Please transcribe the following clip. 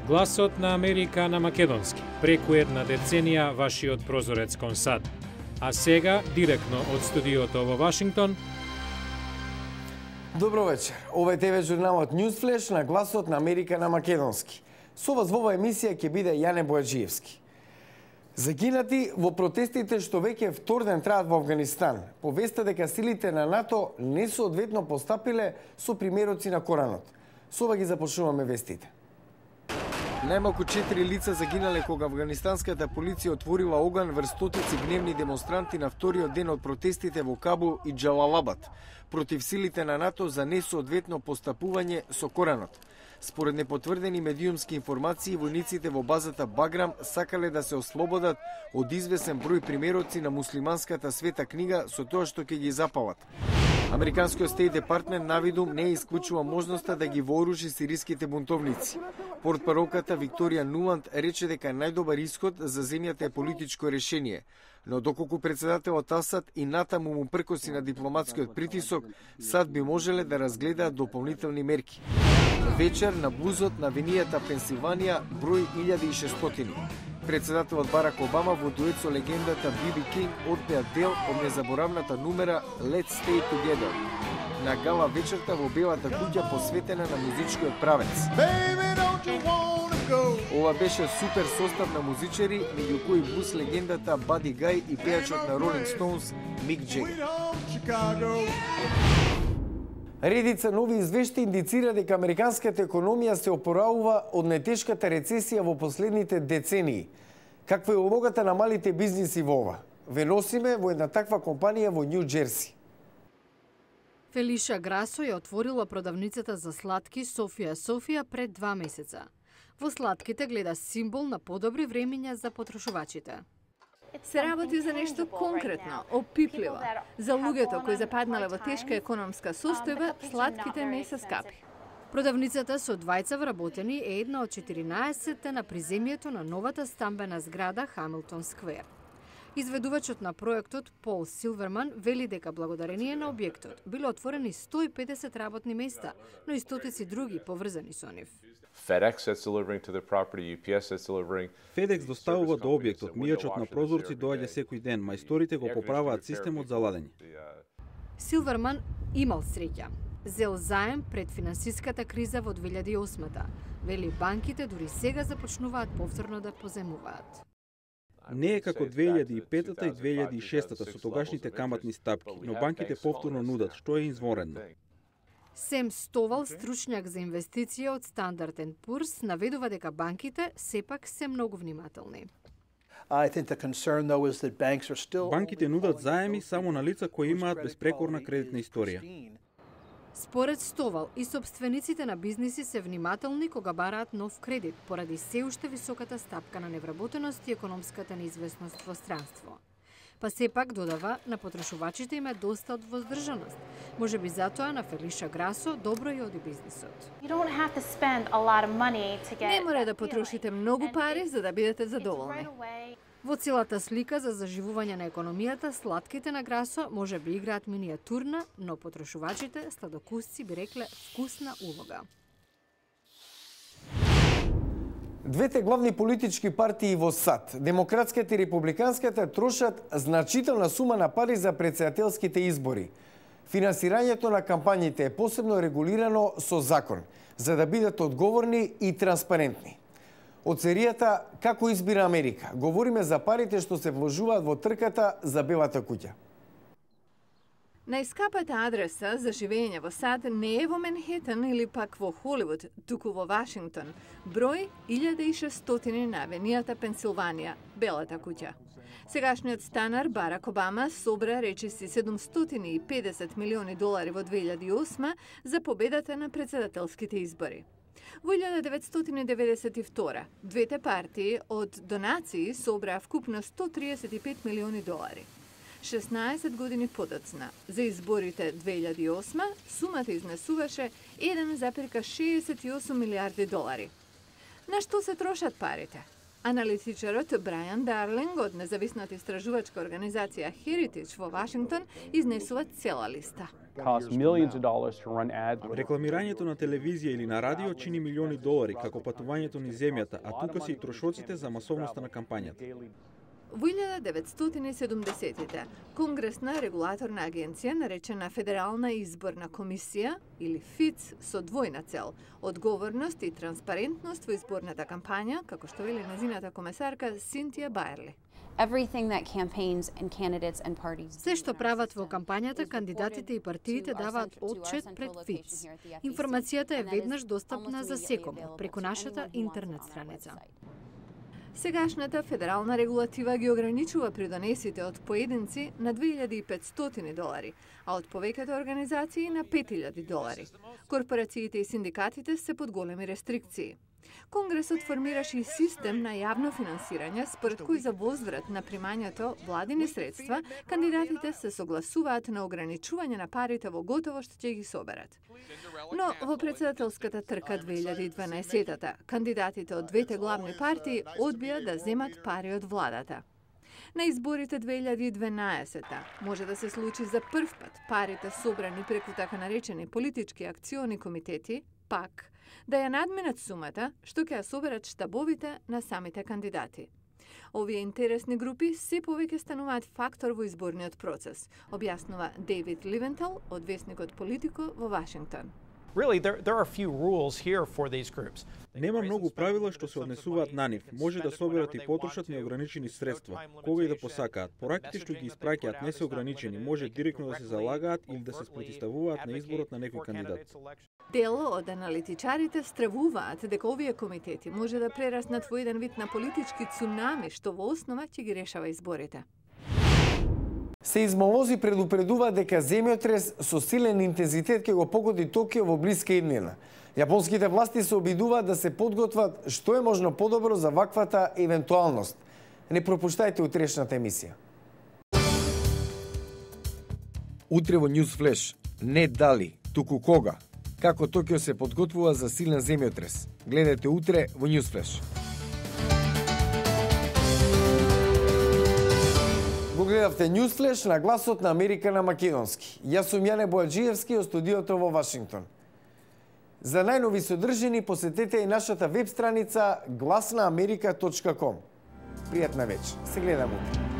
Гласот на Америка на македонски. Преку една деценија вашиот прозорец кон САД. А сега, директно од студиото во Вашингтон. Добро вечер. Ова е ТВ журналот Newsflash на Гласот на Америка на македонски. Со вас во оваа емисија ќе биде Јане Бојаджиевски. Загинати во протестите што веќе втор ден траат во Афганистан. Повеста дека силите на НАТО не соодветно постапиле со примероци на Коранот. Со ова ги започнуваме вестите. Најмалку 4 лица загинале кога афганистанската полиција отворила оган врз стотици гневни демонстранти на вториот ден од протестите во Кабул и Џалалабад против силите на НАТО за несоодветно постапување со Коранот. Според непотврдени медиумски информации, војниците во базата Баграм сакале да се ослободат од извесен број примероци на муслиманската света книга со тоа што ќе ги запалат. Американскиот Стейт Департмент навидум не исклучува можноста да ги вооружи сириските бунтовници. Портпаролката Викторија Нуланд рече дека најдобар исход за земјата е политичко решение, но доколку председателот Асад и натаму му пркоси на дипломатскиот притисок, САД би можеле да разгледаат дополнителни мерки. Вечер на блузот на авенијата Пенсилванија број 1600. Председателот Барак Обама во дует со легендата Би.Би. Кинг отпеа дел од незаборавната нумера Let's Stay Together на гала вечерта во Белата куќа посветена на музичкиот правец. Ова беше супер состав на музичари, меѓу кои блуз легендата Бади Гај и пејачот на Ролинг Стоунс Мик Джегер. Редица нови извешти индицира дека американската економија се опоравува од најтешката рецесија во последните децении. Каква е улогата на малите бизниси во ова? Ве носиме во една таква компанија во Нью Џерси. Фелиша Грасо ја отворила продавницата за слатки Софија пред 2 месеца. Во слатките гледа символ на подобри времиња за потрошувачите. Се работи за нешто конкретно, опипливо. За луѓето кои западнале во тешка економска состојба, слатките не се скапи. Продавницата со двајца вработени е една од 14 на приземјето на новата стамбена зграда Хамилтон Сквер. Изведувачот на проектот Пол Силверман вели дека благодарение на објектот биле отворени 150 работни места, но и стотици други поврзани со нив. FedEx доставува до објектот, мијачот на прозорци доаѓа секој ден, мајсторите го поправаат системот за ладење. Силверман имал среќа. Зел заем пред финансиската криза во 2008-та. Вели банките дури сега започнуваат повторно да поземуваат. Не е како 2005-та и 2006-та со тогашните каматни стапки, но банките повторно нудат, што е извонредно. Сем Стовал, стручњак за инвестиција од Standard & Poor's, наведува дека банките сепак се многу внимателни. Банките нудат заеми само на лица кои имаат безпрекорна кредитна историја. Според Стовал, и собствениците на бизниси се внимателни кога бараат нов кредит, поради се уште високата стапка на невработеност и економската неизвестност во странство. Па сепак додава, на потрошувачите им е доста од воздржаност. Може би затоа на Фелиша Грасо добро и оди бизнисот. Не мора да потрошите многу пари за да бидете задоволни. Во целата слика за заживување на економијата, слатките на Грасо може би играат минијатурна, но потрошувачите, сладокусци би рекле вкусна улога. Двете главни политички партии во САД, Демократската и Републиканската, трошат значителна сума на пари за претседателските избори. Финансирањето на кампањите е посебно регулирано со закон, за да бидат одговорни и транспарентни. Од серијата Како избира Америка, говориме за парите што се вложуваат во трката за Белата куќа. Најскапата адреса за живење во САД не е во Манхетан или пак во Холивуд, туку во Вашингтон. Број 1600 на авенијата Пенсилванија, Белата куќа. Сегашниот станар Барак Обама собра речиси $750 милиони во 2008 за победата на претседателските избори. Во 1992 двете партии од донации собраа вкупно $135 милиони. 16 години подоцна, за изборите 2008, сумата изнесуваше $1,68 милиарди. На што се трошат парите? Аналитичарот Брајан Дарлинг од независната истражувачка организација Heritage во Вашингтон изнесува цела листа. Рекламирањето на телевизија или на радио чини милиони долари, како патувањето низ земјата, а тука се и трошоците за масовноста на кампањата. Во 1970-те, Конгресна регулаторна агенција, наречена Федерална изборна комисија, или ФИЦ, со двојна цел – одговорност и транспарентност во изборната кампања, како што вели незината комесарка Синтија Бајерли. Се што прават во кампањата, кандидатите и партиите даваат отчет пред ФИЦ. Информацијата е веднаш достапна за секого преку нашата интернет страница. Сегашната федерална регулатива ги ограничува придонесите од поединци на $2.500, а од повеќето организации на $5.000. Корпорациите и синдикатите се под големи рестрикции. Конгресот формираше и систем на јавно финансирање, според кој за возврат на примањето владини средства, кандидатите се согласуваат на ограничување на парите во готово што ќе ги соберат. Но во председателската трка 2012-та, кандидатите од двете главни партии одбија да земат пари од владата. На изборите 2012-та може да се случи за прв пат парите собрани преку така наречени политички акциони комитети, ПАК, да ја надминат сумата што ќе ја соберат штабовите на самите кандидати. Овие интересни групи се повеќе стануваат фактор во изборниот процес, објаснува Дейвид Ливентал од весникот Политико во Вашингтон. Really, there are few rules here for these groups. Нема многу правила што се однесуваат на нив. Може да соберат и потрошат неограничени средства, кога и да посакаат. Пораките што ги испраќаат не се ограничени, може директно да се залагаат или да се спротиставуваат на изборот на некој кандидат. Дел од аналитичарите стравуваат дека овие комитети може да прераснат во еден вид на политички цунами што во основа ќе ги решава изборите. Сеизмолози предупредуваат дека земјотрес со силен интензитет ќе го погоди Токио во блиска иднина. Јапонските власти се обидуваат да се подготват што е можно подобро за ваквата евентуалност. Не пропуштајте утрешната емисија. Утре во News Flash, не дали, туку кога, како Токио се подготвува за силен земјотрес. Гледате утре во News Flash. Го гледавте News Flash на гласот на Америка на македонски. Јас сум Јане Бојаджиевски од студиото во Вашингтон. За најнови содржини посетете и нашата веб страница glasnaamerika.com. Пријатна вечер. Се гледаме утре.